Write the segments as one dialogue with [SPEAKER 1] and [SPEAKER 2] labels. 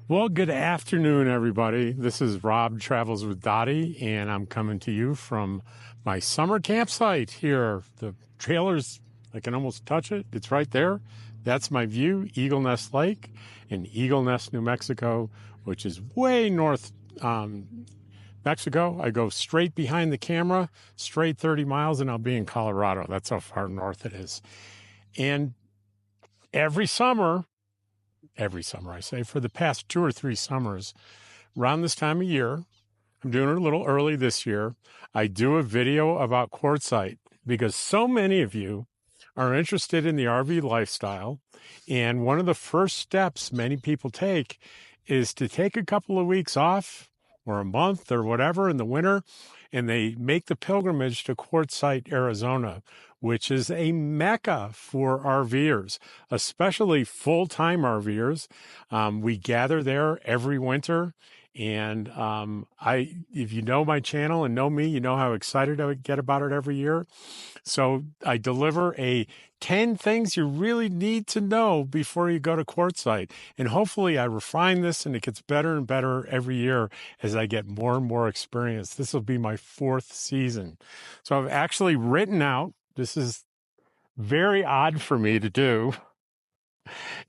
[SPEAKER 1] Well, good afternoon, everybody. This is Rob Travels with Dottie, and I'm coming to you from my summer campsite here. The trailer's, I can almost touch it. It's right there. That's my view, Eagle Nest Lake in Eagle Nest, New Mexico, which is way north Mexico. I go straight behind the camera, straight 30 miles, and I'll be in Colorado. That's how far north it is. And every summer, I say, for the past 2 or 3 summers, around this time of year, I'm doing it a little early this year, I do a video about QUARTZSITE because so many of you are interested in the RV lifestyle. And one of the first steps many people take is to take a couple of weeks off or a month or whatever in the winter, and they make the pilgrimage to QUARTZSITE, Arizona, which is a mecca for RVers, especially full-time RVers. We gather there every winter, and if you know my channel and know me, you know how excited I get about it every year. So I deliver 10 things you really need to know before you go to QUARTZSITE. And hopefully I refine this and it gets better and better every year as I get more and more experience. This will be my 4th season. So I've actually written out, this is very odd for me to do,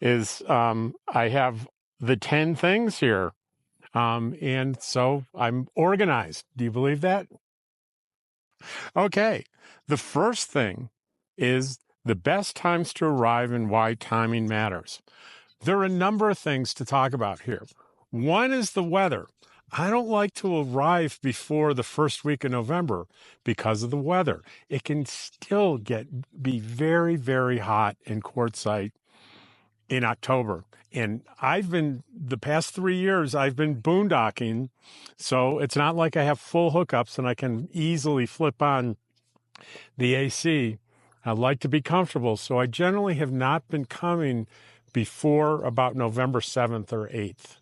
[SPEAKER 1] is I have the 10 things here. And so I'm organized. Do you believe that? Okay. The first thing is the best times to arrive and why timing matters. There are a number of things to talk about here. One is the weather. I don't like to arrive before the first week of November because of the weather. It can still be very, very hot in QUARTZSITE in October. And the past 3 years, I've been boondocking. So it's not like I have full hookups and I can easily flip on the AC. I like to be comfortable. So I generally have not been coming before about November 7th or 8th.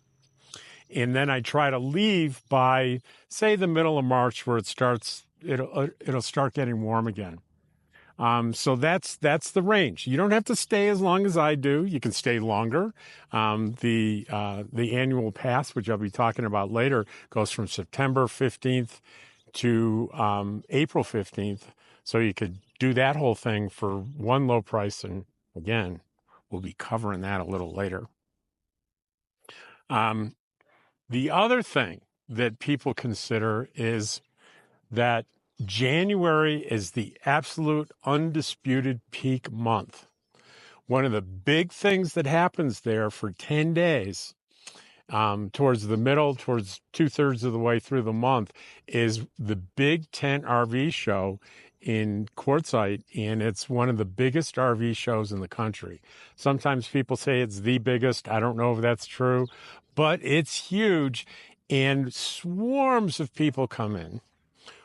[SPEAKER 1] And then I try to leave by, say, the middle of March, where it'll start getting warm again. So that's the range. You don't have to stay as long as I do. You can stay longer. The annual pass, which I'll be talking about later, goes from September 15th to April 15th. So you could do that whole thing for one low price. And again, we'll be covering that a little later. The other thing that people consider is that January is the absolute undisputed peak month. One of the big things that happens there for 10 days, towards the middle, towards 2/3 of the way through the month, is the Big Tent RV show in QUARTZSITE, and it's one of the biggest RV shows in the country. Sometimes people say it's the biggest. I don't know if that's true, but it's huge, and swarms of people come in,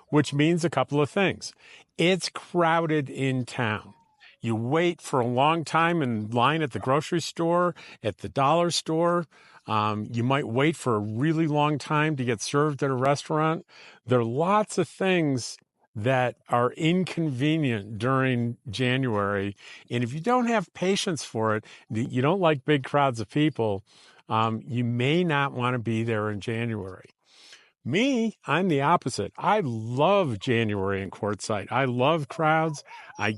[SPEAKER 1] which means a couple of things. It's crowded in town. You wait for a long time in line at the grocery store, at the dollar store. You might wait for a really long time to get served at a restaurant. There are lots of things that are inconvenient during January. And if you don't have patience for it, you don't like big crowds of people, you may not want to be there in January. Me, I'm the opposite. I love January in QUARTZSITE. I love crowds. I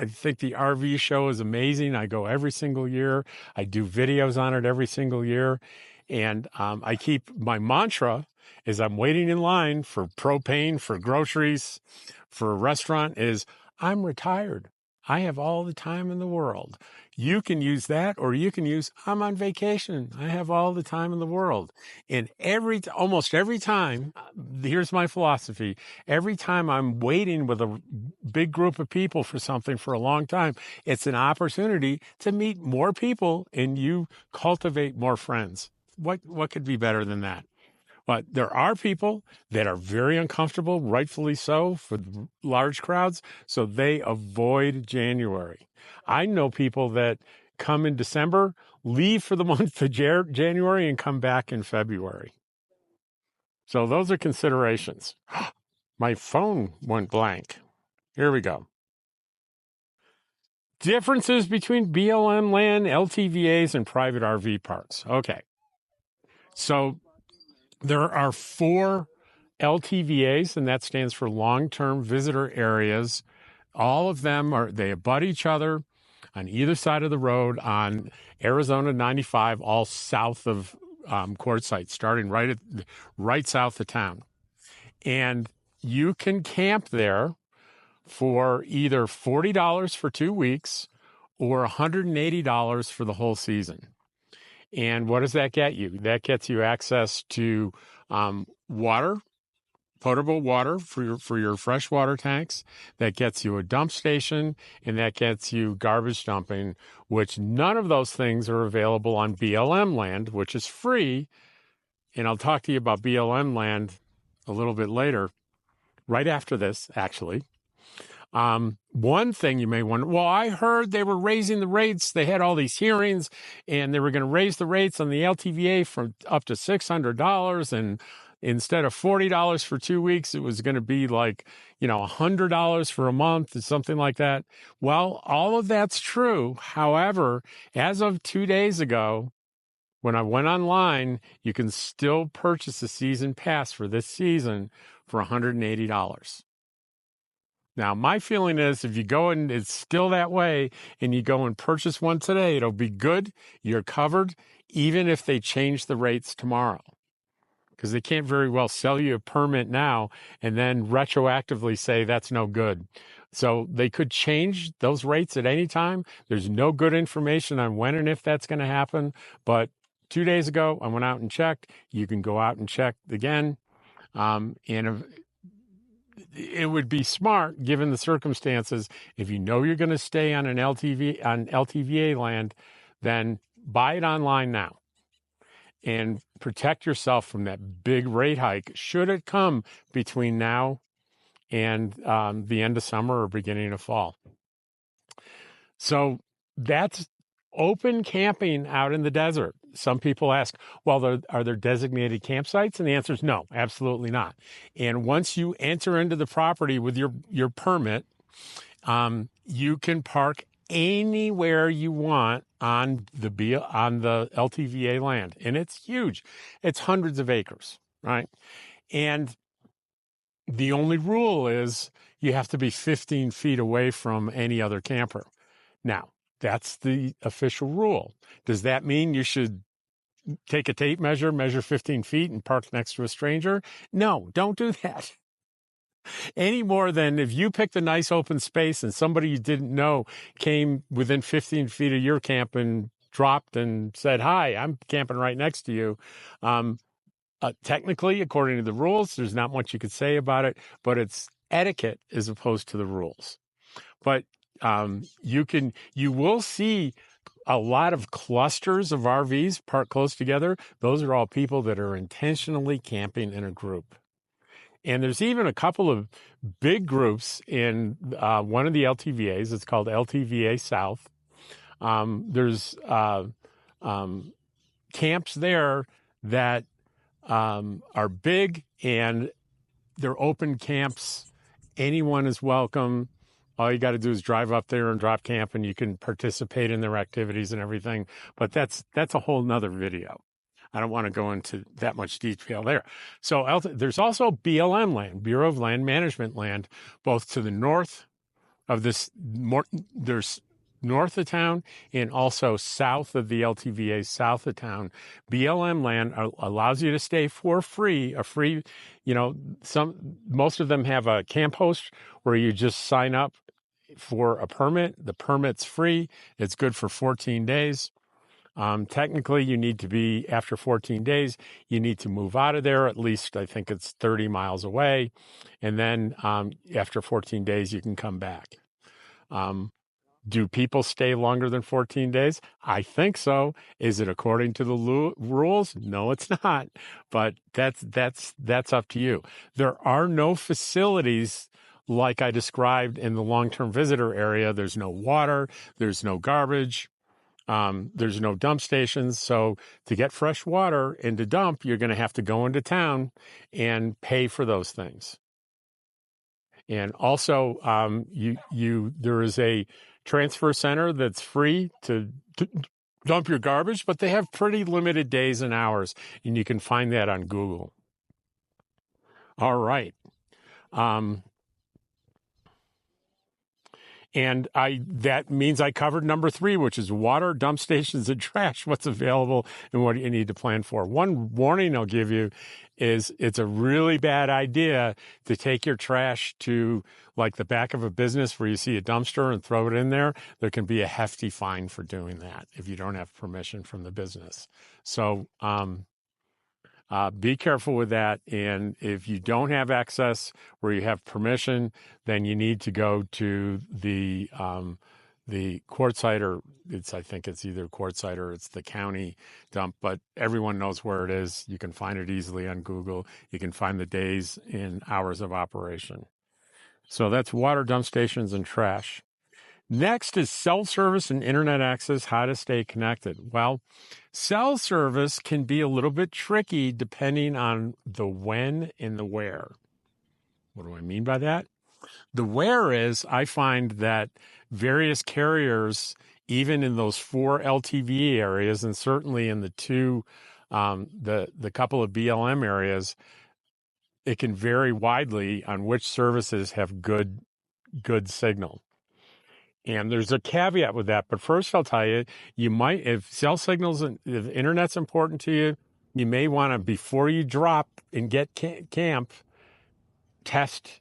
[SPEAKER 1] think the RV show is amazing. I go every single year. I do videos on it every single year. And I keep my mantra is I'm waiting in line for propane, for groceries, for a restaurant, is I'm retired. I have all the time in the world. You can use that, or you can use, I'm on vacation. I have all the time in the world. And almost every time, here's my philosophy. Every time I'm waiting with a big group of people for something for a long time, it's an opportunity to meet more people and you cultivate more friends. What could be better than that? But there are people that are very uncomfortable, rightfully so, for large crowds, so they avoid January. I know people that come in December, leave for the month of January, and come back in February. So those are considerations. My phone went blank. Here we go. Differences between BLM land, LTVAs, and private RV parks. Okay. So there are 4 LTVAs, and that stands for long-term visitor areas. All of them they abut each other on either side of the road on Arizona 95, all south of QUARTZSITE, starting right south of town. And you can camp there for either $40 for 2 weeks or $180 for the whole season. And what does that get you? That gets you access to water, potable water for your freshwater tanks. That gets you a dump station, and that gets you garbage dumping, which none of those things are available on BLM land, which is free. And I'll talk to you about BLM land a little bit later, right after this, actually. One thing you may wonder, well, I heard they were raising the rates. They had all these hearings and they were going to raise the rates on the LTVA from up to $600. And instead of $40 for 2 weeks, it was going to be like, $100 for a month or something like that. Well, all of that's true. However, as of 2 days ago, when I went online, you can still purchase a season pass for this season for $180. Now, my feeling is if you go and it's still that way and you go and purchase one today, it'll be good. You're covered, even if they change the rates tomorrow, because they can't very well sell you a permit now and then retroactively say that's no good. So they could change those rates at any time. There's no good information on when and if that's going to happen. But 2 days ago, I went out and checked. You can go out and check again. It would be smart, given the circumstances, if you know you're going to stay on LTVA land, then buy it online now and protect yourself from that big rate hike should it come between now and the end of summer or beginning of fall. So that's open camping out in the desert. Some people ask, well, are there designated campsites? And the answer is no, absolutely not. And once you enter into the property with your permit, you can park anywhere you want on the LTVA land. And it's huge. It's hundreds of acres, right? And the only rule is you have to be 15 feet away from any other camper. Now, that's the official rule. Does that mean you should take a tape measure 15 feet and park next to a stranger? No, don't do that. Any more than if you picked a nice open space and somebody you didn't know came within 15 feet of your camp and dropped and said, hi, I'm camping right next to you. Technically, according to the rules, there's not much you could say about it, but it's etiquette as opposed to the rules. But you will see a lot of clusters of RVs parked close together. Those are all people that are intentionally camping in a group. And there's even a couple of big groups in one of the LTVAs. It's called LTVA South. There's camps there that are big, and they're open camps. Anyone is welcome. All you got to do is drive up there and drop camp, and you can participate in their activities and everything. But that's a whole nother video. I don't want to go into that much detail there. So there's also BLM land, Bureau of Land Management land, both to the north of this. There's north of town and also south of the LTVA, south of town. BLM land allows you to stay for free, most of them have a camp host where you just sign up for a permit. The permit's free. It's good for 14 days. Technically, you need to be, after 14 days, you need to move out of there. At least I think it's 30 miles away. And then after 14 days, you can come back. Do people stay longer than 14 days? I think so. Is it according to the rules? No, it's not. But that's up to you. There are no facilities like I described in the long-term visitor area. There's no water. There's no garbage. There's no dump stations. So to get fresh water and to dump, you're going to have to go into town and pay for those things. And also, there is a transfer center that's free to dump your garbage, but they have pretty limited days and hours, and you can find that on Google. All right. And that means I covered number 3, which is water, dump stations, and trash, what's available and what you need to plan for. One warning I'll give you is it's a really bad idea to take your trash to like the back of a business where you see a dumpster and throw it in there. There can be a hefty fine for doing that if you don't have permission from the business. So, be careful with that. And if you don't have access where you have permission, then you need to go to the QUARTZSITE, or I think it's either QUARTZSITE or it's the county dump, but everyone knows where it is. You can find it easily on Google. You can find the days and hours of operation. So that's water, dump stations, and trash. Next is cell service and internet access, how to stay connected. Well, cell service can be a little bit tricky depending on the when and the where. What do I mean by that? The where is I find that various carriers, even in those 4 LTVA areas, and certainly in the 2, the couple of BLM areas, it can vary widely on which services have good signal. And there's a caveat with that. But first, I'll tell you, you might, if cell signals and if internet's important to you, you may want to, before you drop and get camp, test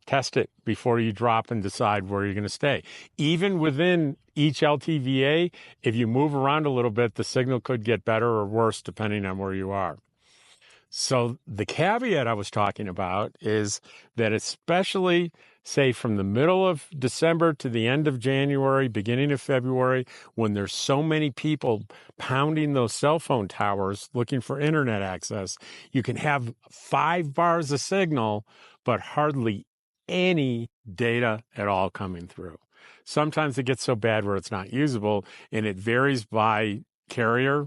[SPEAKER 1] it before you drop and decide where you're going to stay. Even within each LTVA, if you move around a little bit, the signal could get better or worse depending on where you are. So the caveat I was talking about is that especially, say, from the middle of December to the end of January, beginning of February, when there's so many people pounding those cell phone towers looking for internet access, you can have 5 bars of signal, but hardly any data at all coming through. Sometimes it gets so bad where it's not usable, and it varies by carrier.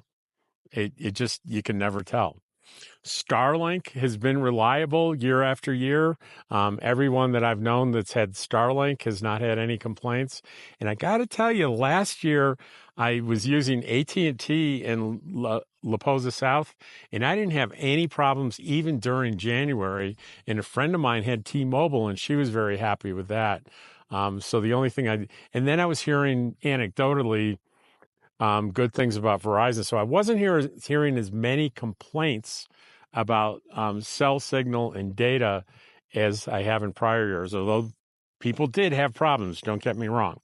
[SPEAKER 1] It just, you can never tell. Starlink has been reliable year after year. Everyone that I've known that's had Starlink has not had any complaints. And I got to tell you, last year I was using AT&T in La Posa South, and I didn't have any problems even during January. And a friend of mine had T-Mobile, and she was very happy with that. So the only thing and then I was hearing anecdotally good things about Verizon. So I wasn't hearing as many complaints about cell signal and data as I have in prior years, although people did have problems, don't get me wrong.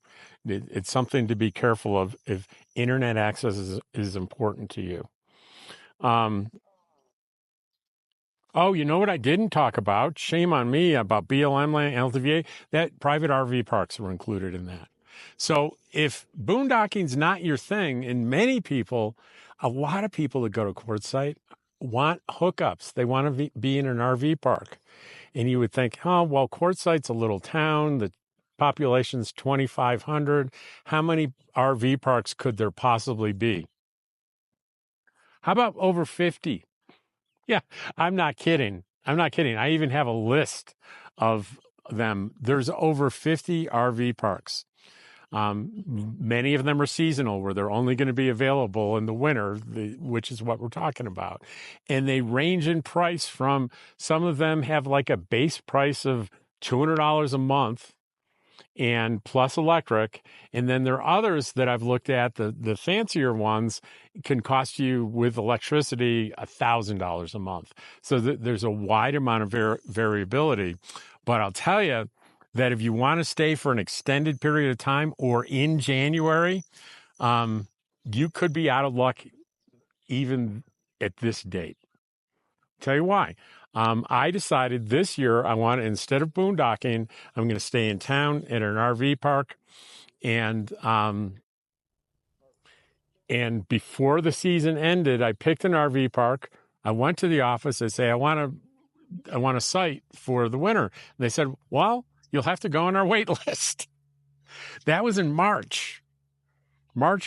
[SPEAKER 1] It's something to be careful of if internet access is important to you. Oh, you know what I didn't talk about? Shame on me about BLM and LTVA. That private RV parks were included in that. So if boondocking's not your thing, and a lot of people that go to QUARTZSITE want hookups. They want to be in an RV park. And you would think, oh, well, QUARTZSITE's a little town. The population's 2,500. How many RV parks could there possibly be? How about over 50? Yeah, I'm not kidding. I even have a list of them. There's over 50 RV parks. Many of them are seasonal, where they're only going to be available in the winter, which is what we're talking about. And they range in price from, some of them have like a base price of $200 a month and plus electric. And then there are others that I've looked at, the fancier ones can cost you with electricity $1,000 a month. So there's a wide amount of variability. But I'll tell you that if you want to stay for an extended period of time or in January, you could be out of luck even at this date. Tell you why. I decided this year instead of boondocking, I'm going to stay in town at an RV park. And before the season ended, I picked an RV park. I went to the office. I say, I want a site for the winter. And they said, well, you'll have to go on our wait list. That was in March,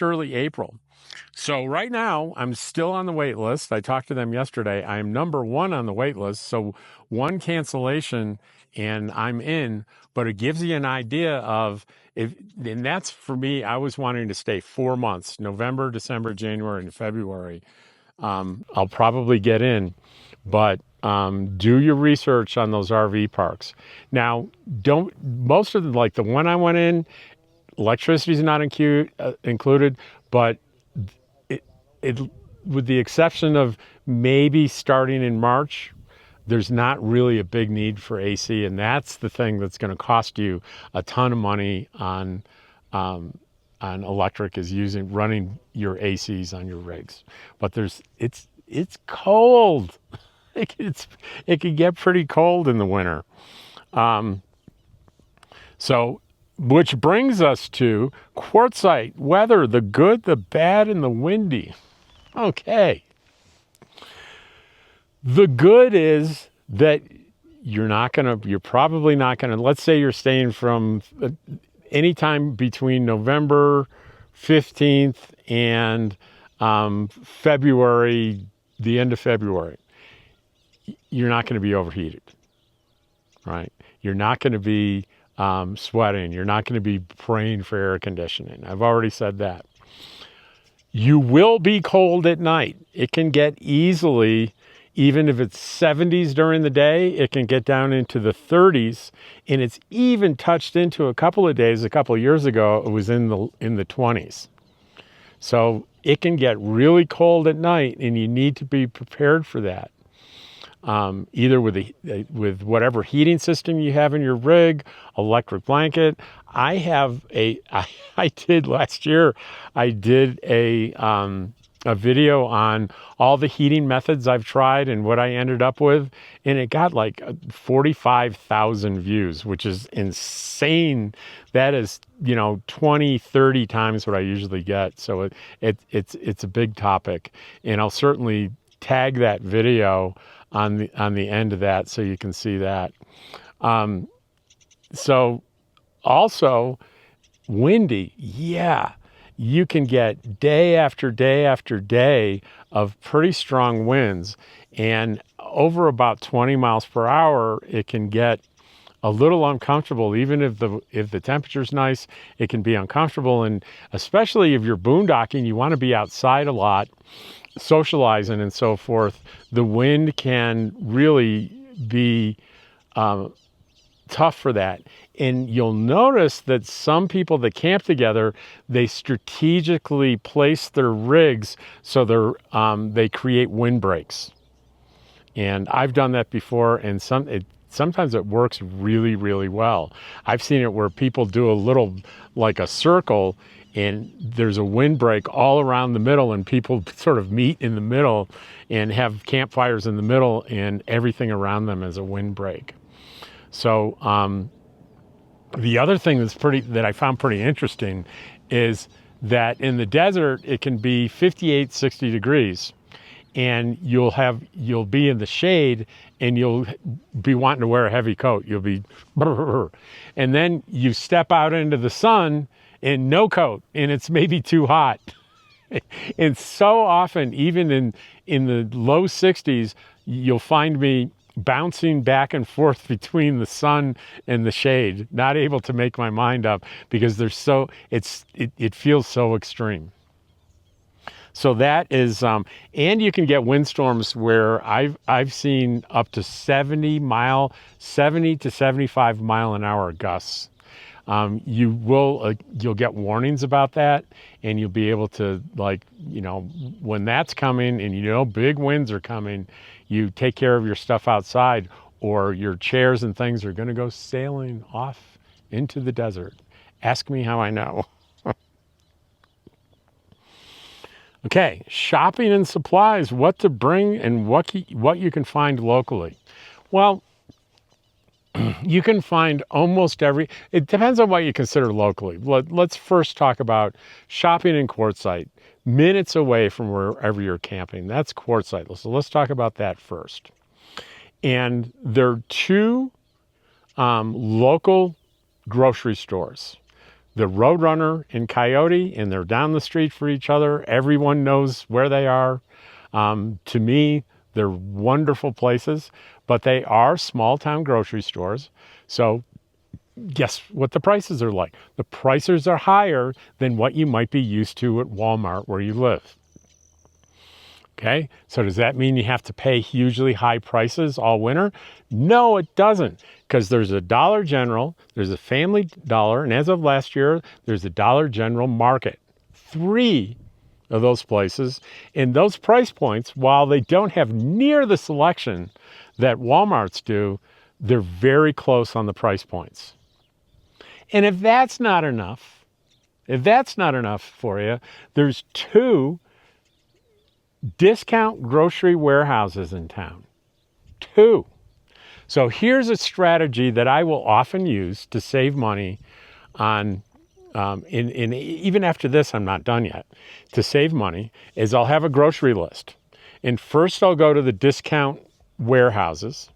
[SPEAKER 1] early April. So right now, I'm still on the wait list. I talked to them yesterday. I am number 1 on the wait list. So 1 cancellation and I'm in, but it gives you an idea of if, and that's for me, I was wanting to stay 4 months, November, December, January, and February. I'll probably get in, but do your research on those RV parks. Now, most of them, like the one I went in, electricity is not included, but it, with the exception of maybe starting in March, there's not really a big need for AC, and that's the thing that's going to cost you a ton of money on electric is running your ACs on your rigs. But it's cold. It can get pretty cold in the winter. So, which brings us to QUARTZSITE weather: the good, the bad, and the windy. Okay. The good is that you're probably not gonna, let's say you're staying from anytime between November 15th and February, the end of February. You're not gonna be overheated, right? You're not gonna be sweating. You're not gonna be praying for air conditioning. I've already said that. You will be cold at night. It can get easily, even if it's 70s during the day, it can get down into the 30s. And it's even touched into a couple of days, a couple of years ago, it was in the 20s. So it can get really cold at night, and you need to be prepared for that. Either with whatever heating system you have in your rig, electric blanket. I did last year, I did a video on all the heating methods I've tried and what I ended up with, and it got like 45,000 views, which is insane. That is, 20, 30 times what I usually get. So it's a big topic, and I'll certainly tag that video on the end of that so you can see that. So also windy, yeah, you can get day after day after day of pretty strong winds, and over about 20 miles per hour, it can get a little uncomfortable. Even if the temperature's nice, it can be uncomfortable, and especially if you're boondocking, you want to be outside a lot, socializing and so forth. The wind can really be tough for that. And you'll notice that some people that camp together, they strategically place their rigs so they create windbreaks. And I've done that before, and sometimes it works really, really well. I've seen it where people do a little, like a circle, and there's a windbreak all around the middle, and people sort of meet in the middle and have campfires in the middle, and everything around them is a windbreak. So the other thing that I found pretty interesting is that in the desert, it can be 58, 60 degrees, and you'll be in the shade, and you'll be wanting to wear a heavy coat. You'll be, and then you step out into the sun and no coat, and it's maybe too hot. And so often, even in the low 60s, you'll find me bouncing back and forth between the sun and the shade, not able to make my mind up because it feels so extreme. So that is, and you can get windstorms where I've seen up to 70 to 75 mile an hour gusts. You'll get warnings about that, and you'll be able to, when that's coming and big winds are coming, you take care of your stuff outside, or your chairs and things are going to go sailing off into the desert. Ask me how I know. Okay, shopping and supplies, what to bring and what you can find locally. Well, you can find almost it depends on what you consider locally. Let's first talk about shopping in QUARTZSITE, minutes away from wherever you're camping. That's QUARTZSITE. So let's talk about that first. And there are two local grocery stores. the Roadrunner and Coyote, and they're down the street for each other. Everyone knows where they are. To me, they're wonderful places, but they are small town grocery stores. So guess what the prices are like? The prices are higher than what you might be used to at Walmart where you live. Okay, so does that mean you have to pay hugely high prices all winter? No, it doesn't, because there's a Dollar General, there's a Family Dollar, and as of last year, there's a Dollar General Market. 3 of those places, and those price points, while they don't have near the selection that Walmart's do, they're very close on the price points. And if that's not enough for you, there's 2 discount grocery warehouses in town. 2. So here's a strategy that I will often use to save money on, even after this, I'm not done yet, to save money, is I'll have a grocery list. And first I'll go to the discount warehouses.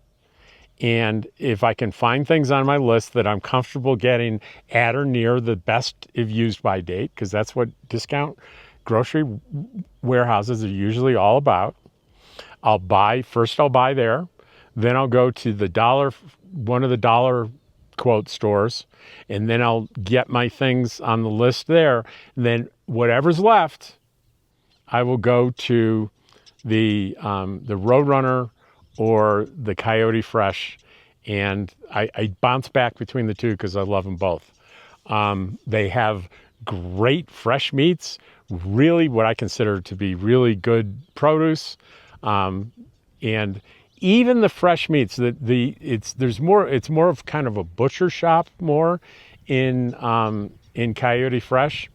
[SPEAKER 1] And if I can find things on my list that I'm comfortable getting at or near the best if used by date, because that's what discount grocery warehouses are usually all about, I'll buy there. Then I'll go to one of the dollar quote stores, and then I'll get my things on the list there. And then whatever's left, I will go to the Roadrunner or the Coyote Fresh, and I bounce back between the 2 because I love them both. They have great fresh meats, really what I consider to be really good produce, and even the fresh meats. It's more of kind of a butcher shop more in Coyote Fresh,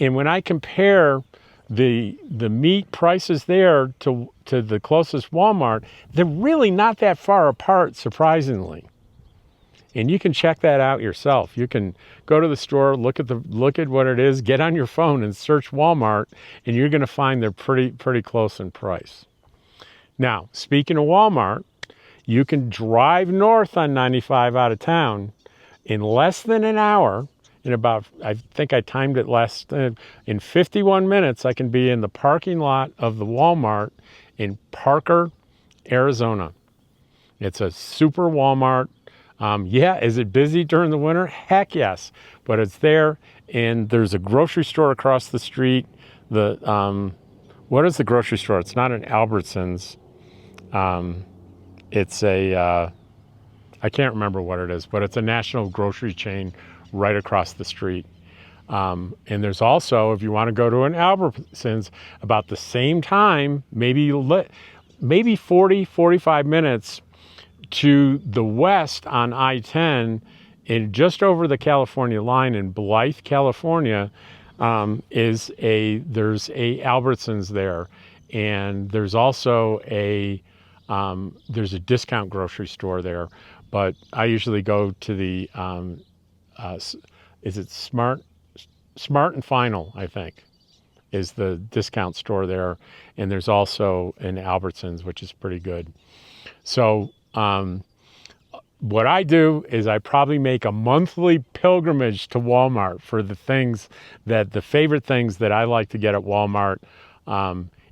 [SPEAKER 1] and when I compare the meat prices there to the closest Walmart, they're really not that far apart, surprisingly. And you can check that out yourself. You can go to the store, look at what it is, get on your phone and search Walmart, and you're going to find they're pretty close in price. Now, speaking of Walmart, you can drive north on 95 out of town in less than an hour. I think I timed it in 51 minutes, I can be in the parking lot of the Walmart in Parker, Arizona. It's a super Walmart. Is it busy during the winter? Heck yes, but it's there, and there's a grocery store across the street. What is the grocery store? It's not an Albertsons. It's I can't remember what it is, but it's a national grocery chain right across the street. And there's also, if you want to go to an Albertsons, about the same time, maybe 45 minutes to the west on I-10, and just over the California line in Blythe, California, there's a Albertsons there, and there's also there's a discount grocery store there. But I usually go to the is it Smart and Final, I think, is the discount store there, and there's also an Albertsons, which is pretty good. So what I do is I probably make a monthly pilgrimage to Walmart for the favorite things that I like to get at Walmart.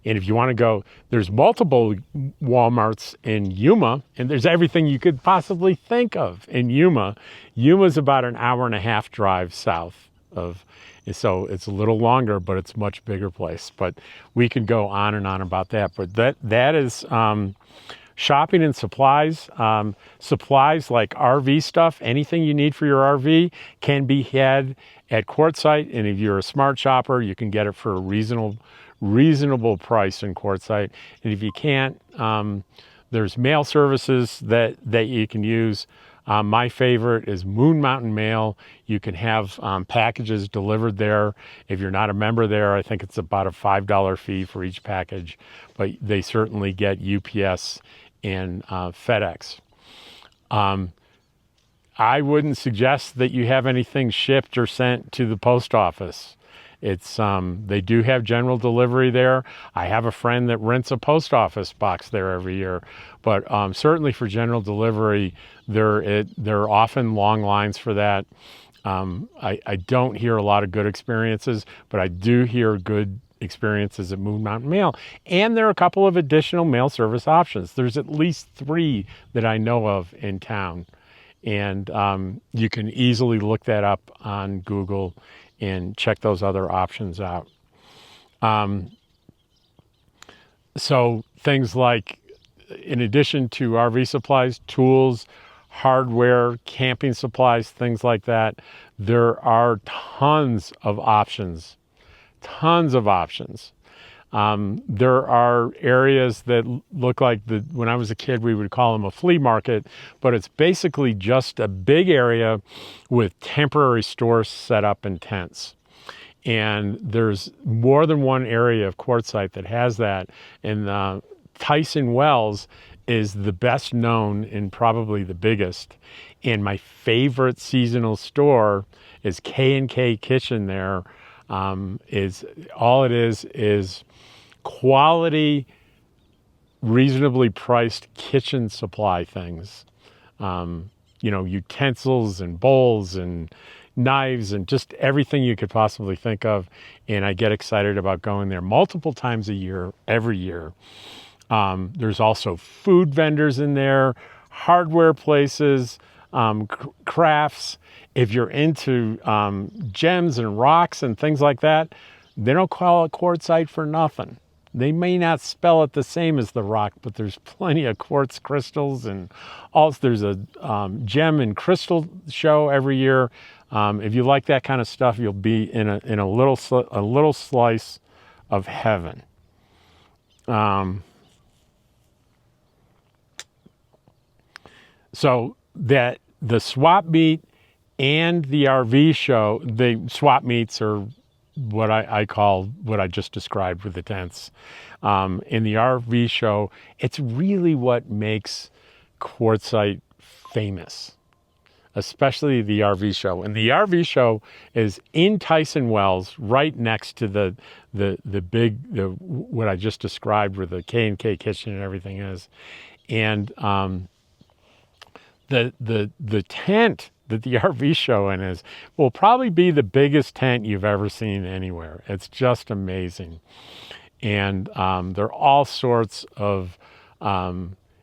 [SPEAKER 1] And if you want to go, there's multiple Walmarts in Yuma, and there's everything you could possibly think of in Yuma. Yuma's about an hour and a half drive south of, so it's a little longer, but it's a much bigger place. But we could go on and on about that. But that is shopping and supplies. Supplies like RV stuff, anything you need for your RV can be had at QUARTZSITE. And if you're a smart shopper, you can get it for a reasonable price in QUARTZSITE. And if you can't, there's mail services that you can use. My favorite is Moon Mountain Mail. You can have packages delivered there. If you're not a member there, I think it's about a $5 fee for each package, but they certainly get UPS and FedEx. I wouldn't suggest that you have anything shipped or sent to the post office. It's they do have general delivery there. I have a friend that rents a post office box there every year, but certainly for general delivery, there are often long lines for that. I don't hear a lot of good experiences, but I do hear good experiences at Moon Mountain Mail. And there are a couple of additional mail service options. There's at least 3 that I know of in town. And you can easily look that up on Google and check those other options out. So things like, in addition to RV supplies, tools, hardware, camping supplies, things like that, there are tons of options. There are areas that look like when I was a kid, we would call them a flea market, but it's basically just a big area with temporary stores set up in tents. And there's more than one area of QUARTZSITE that has that. And Tyson Wells is the best known and probably the biggest. And my favorite seasonal store is K&K Kitchen there. Is all it is quality, reasonably priced kitchen supply things. Utensils and bowls and knives and just everything you could possibly think of. And I get excited about going there multiple times a year, every year. There's also food vendors in there, hardware places, crafts. If you're into gems and rocks and things like that, they don't call it QUARTZSITE for nothing. They may not spell it the same as the rock, but there's plenty of quartz crystals, and also there's a gem and crystal show every year. If you like that kind of stuff, you'll be in a little slice of heaven. So that the swap meet and the RV show, the swap meets are what I call what I just described with the tents. In the RV show, it's really what makes QUARTZSITE famous, especially the RV show. And the RV show is in Tyson Wells, right next to the what I just described, where the K&K Kitchen and everything is. And the tent that the RV show in will probably be the biggest tent you've ever seen anywhere. It's just amazing. And there are all sorts of,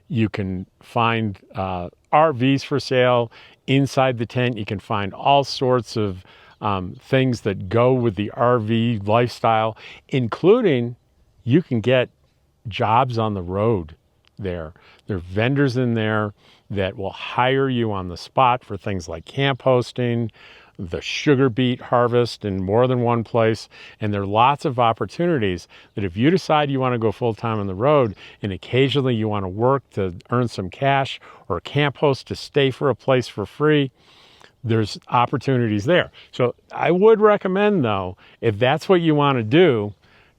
[SPEAKER 1] you can find RVs for sale inside the tent. You can find all sorts of things that go with the RV lifestyle, including you can get jobs on the road there. There are vendors in there that will hire you on the spot for things like camp hosting, the sugar beet harvest in more than one place. And there are lots of opportunities that if you decide you want to go full-time on the road and occasionally you want to work to earn some cash, or camp host to stay for a place for free, there's opportunities there. So I would recommend, though, if that's what you want to do,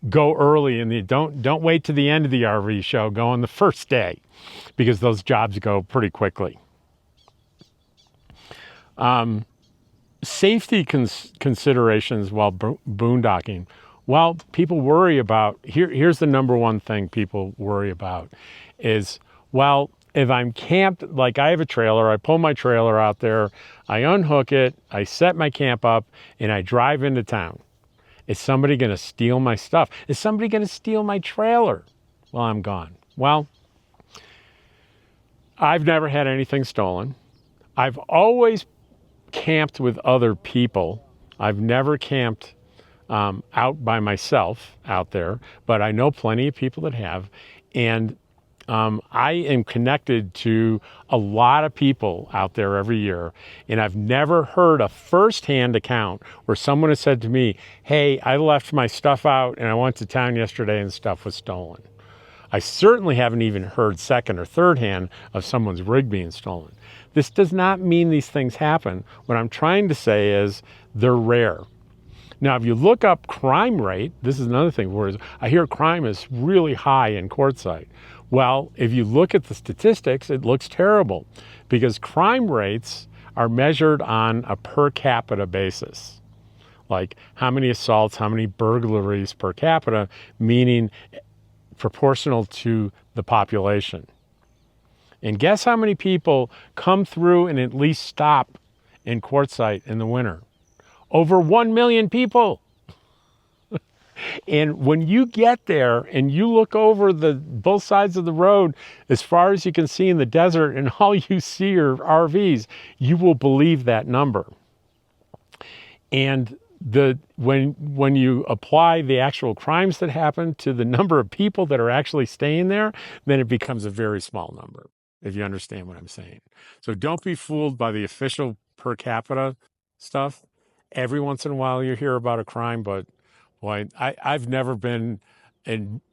[SPEAKER 1] go early, and don't wait to the end of the RV show. Go on the first day, because those jobs go pretty quickly. Safety considerations while boondocking. Well, people worry about, here's the number one thing people worry about is, well, if I'm camped, like I have a trailer, I pull my trailer out there, I unhook it, I set my camp up, and I drive into town. Is somebody going to steal my stuff? Is somebody going to steal my trailer while I'm gone? Well, I've never had anything stolen. I've always camped with other people. I've never camped out by myself out there, but I know plenty of people that have. And I am connected to a lot of people out there every year, and I've never heard a firsthand account where someone has said to me, hey, I left my stuff out and I went to town yesterday and stuff was stolen. I certainly haven't even heard second or third hand of someone's rig being stolen. This does not mean these things happen. What I'm trying to say is they're rare. Now, if you look up crime rate, this is another thing, where I hear crime is really high in QUARTZSITE. Well, if you look at the statistics, it looks terrible, because crime rates are measured on a per capita basis. Like how many assaults, how many burglaries per capita, meaning proportional to the population. And guess how many people come through and at least stop in QUARTZSITE in the winter. Over 1 million people. And when you get there and you look over the both sides of the road as far as you can see in the desert and all you see are RVs, you will believe that number. And when you apply the actual crimes that happen to the number of people that are actually staying there, then it becomes a very small number, if you understand what I'm saying. So don't be fooled by the official per capita stuff. Every once in a while you hear about a crime, but boy, I've never been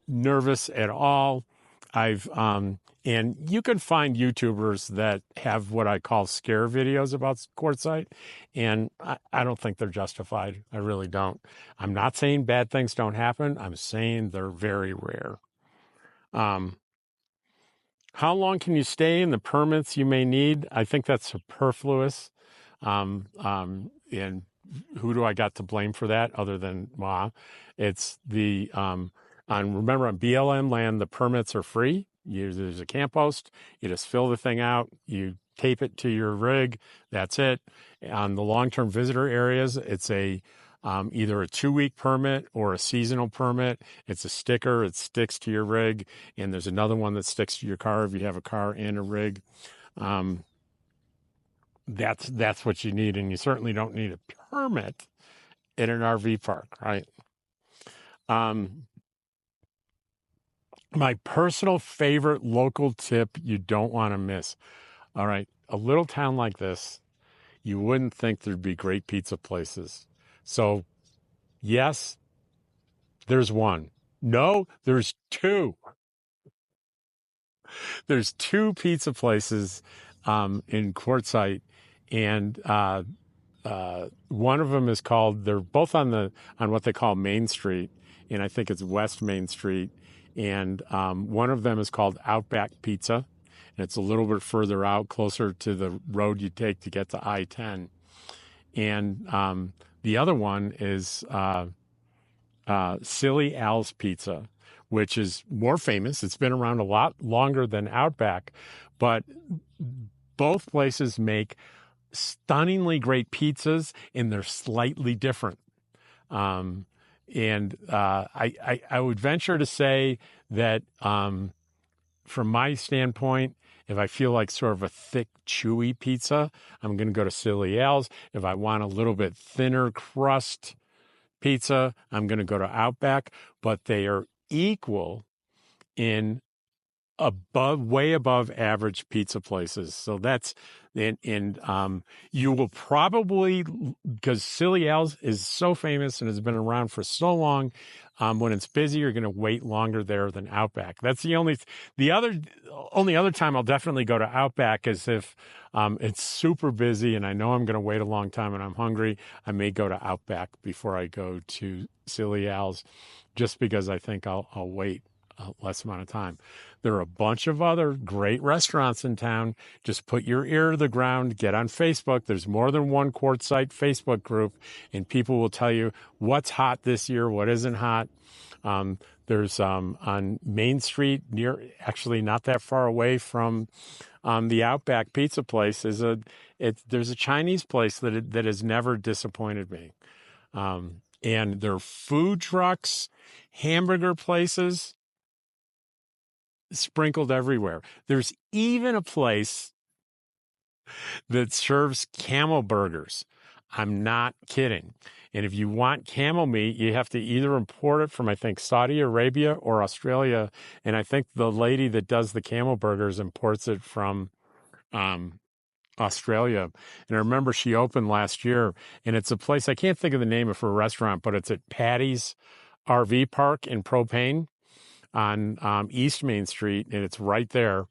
[SPEAKER 1] nervous at all. And you can find YouTubers that have what I call scare videos about QUARTZSITE, and I don't think they're justified. I really don't. I'm not saying bad things don't happen. I'm saying they're very rare. How long can you stay in the permits you may need? I think that's superfluous. And who do I got to blame for that other than Ma? It's remember on BLM land, the permits are free. There's a camp post. You just fill the thing out. You tape it to your rig. That's it. On the long-term visitor areas, it's either a 2-week permit or a seasonal permit. It's a sticker. It sticks to your rig. And there's another one that sticks to your car if you have a car and a rig. That's what you need. And you certainly don't need a permit in an RV park, right? My personal favorite local tip you don't want to miss. All right. A little town like this, you wouldn't think there'd be great pizza places. So, yes, there's one. No, there's two. There's two pizza places in QUARTZSITE, and one of them is called. They're both on what they call Main Street, and I think it's West Main Street. And one of them is called Outback Pizza, and it's a little bit further out, closer to the road you take to get to I-10. And the other one is Silly Al's Pizza, which is more famous. It's been around a lot longer than Outback, but both places make stunningly great pizzas, and they're slightly different. I would venture to say that from my standpoint, if I feel like sort of a thick, chewy pizza, I'm going to go to Silly Al's. If I want a little bit thinner crust pizza, I'm going to go to Outback. But they are equal in way above average pizza places. So that's you will probably, because Silly Al's is so famous and has been around for so long, when it's busy, you're going to wait longer there than Outback. That's the only other time I'll definitely go to Outback is if it's super busy and I know I'm going to wait a long time and I'm hungry. I may go to Outback before I go to Silly Al's, just because I think I'll wait a less amount of time. There are a bunch of other great restaurants in town. Just put your ear to the ground, get on Facebook. There's more than one QUARTZSITE Facebook group, and people will tell you what's hot this year, what isn't hot. There's on Main Street, actually not that far away from the Outback Pizza place, there's a Chinese place that has never disappointed me. And there are food trucks, hamburger places sprinkled everywhere. There's even a place that serves camel burgers. I'm not kidding. And if you want camel meat, you have to either import it from, I think, Saudi Arabia or Australia. And I think the lady that does the camel burgers imports it from Australia. And I remember she opened last year, and it's a place, I can't think of the name of her restaurant, but it's at Patty's RV Park in Propane on East Main Street, and it's right there.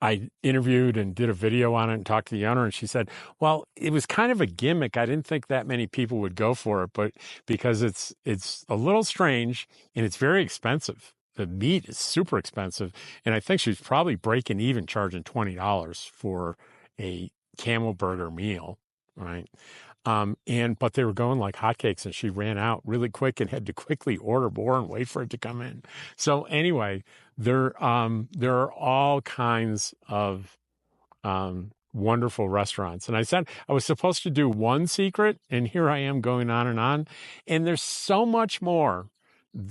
[SPEAKER 1] I interviewed and did a video on it and talked to the owner, and she said, well, it was kind of a gimmick. I didn't think that many people would go for it, but because it's a little strange and it's very expensive. The meat is super expensive, and I think she was probably breaking even charging $20 for a camel burger meal, right? But they were going like hotcakes, and she ran out really quick and had to quickly order more and wait for it to come in. So anyway, there are all kinds of wonderful restaurants. And I said I was supposed to do one secret, and here I am going on. And there's so much more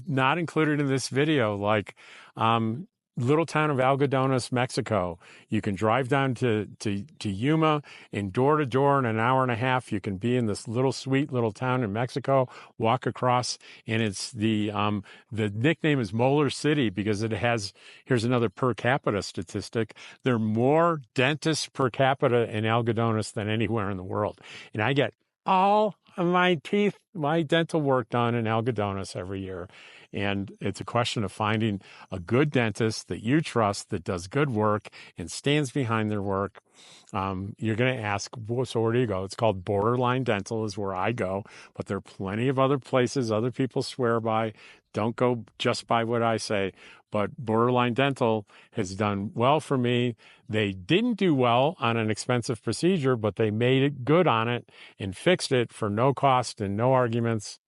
[SPEAKER 1] not included in this video, like little town of Algodones, Mexico. You can drive down to Yuma, and door to door in an hour and a half, you can be in this little sweet little town in Mexico, walk across, and it's the nickname is Molar City because it has, here's another per capita statistic, there are more dentists per capita in Algodones than anywhere in the world. And I get all of my teeth, my dental work done in Algodones every year. And it's a question of finding a good dentist that you trust, that does good work and stands behind their work. You're going to ask, so where do you go? It's called Borderline Dental is where I go, but there are plenty of other places other people swear by. Don't go just by what I say. But Borderline Dental has done well for me. They didn't do well on an expensive procedure, but they made it good on it and fixed it for no cost and no arguments.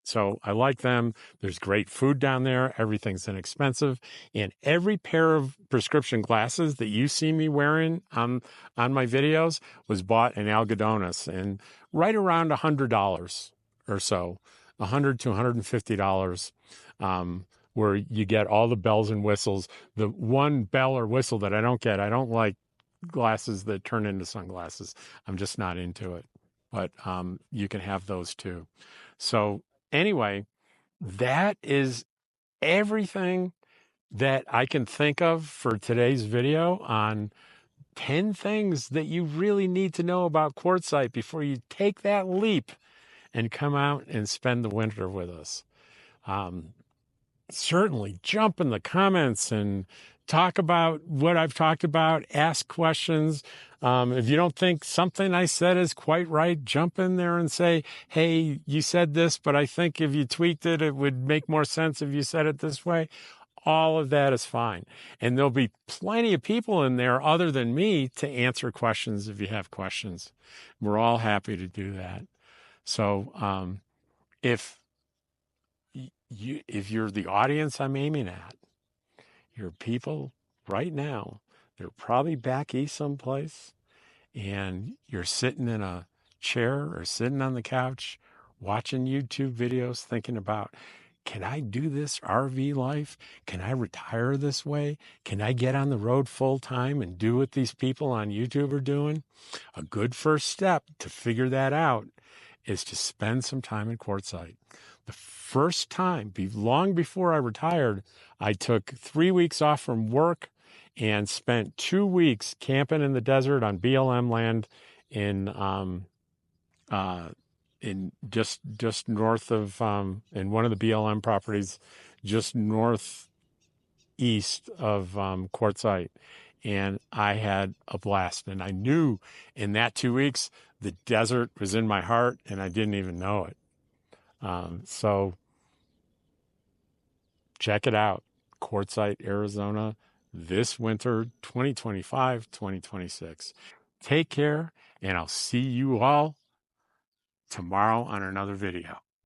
[SPEAKER 1] So I like them. There's great food down there. Everything's inexpensive. And every pair of prescription glasses that you see me wearing on my videos was bought in Algodones, and right around $100 or so, $100 to $150, where you get all the bells and whistles. The one bell or whistle that I don't get, I don't like glasses that turn into sunglasses. I'm just not into it. But you can have those too. So anyway, that is everything that I can think of for today's video on 10 things that you really need to know about QUARTZSITE before you take that leap and come out and spend the winter with us. Certainly jump in the comments and talk about what I've talked about, ask questions. If you don't think something I said is quite right, jump in there and say, hey, you said this, but I think if you tweaked it, it would make more sense if you said it this way. All of that is fine. And there'll be plenty of people in there other than me to answer questions if you have questions. We're all happy to do that. So if you're the audience I'm aiming at, you're people right now, they're probably back east someplace, and you're sitting in a chair or sitting on the couch watching YouTube videos thinking about, can I do this RV life? Can I retire this way? Can I get on the road full time and do what these people on YouTube are doing? A good first step to figure that out is to spend some time in QUARTZSITE. The first time, long before I retired, I took 3 weeks off from work and spent 2 weeks camping in the desert on BLM land in just north of in one of the BLM properties, just northeast of QUARTZSITE, and I had a blast. And I knew in that 2 weeks the desert was in my heart, and I didn't even know it. So check it out, QUARTZSITE, Arizona, this winter, 2025, 2026. Take care, and I'll see you all tomorrow on another video.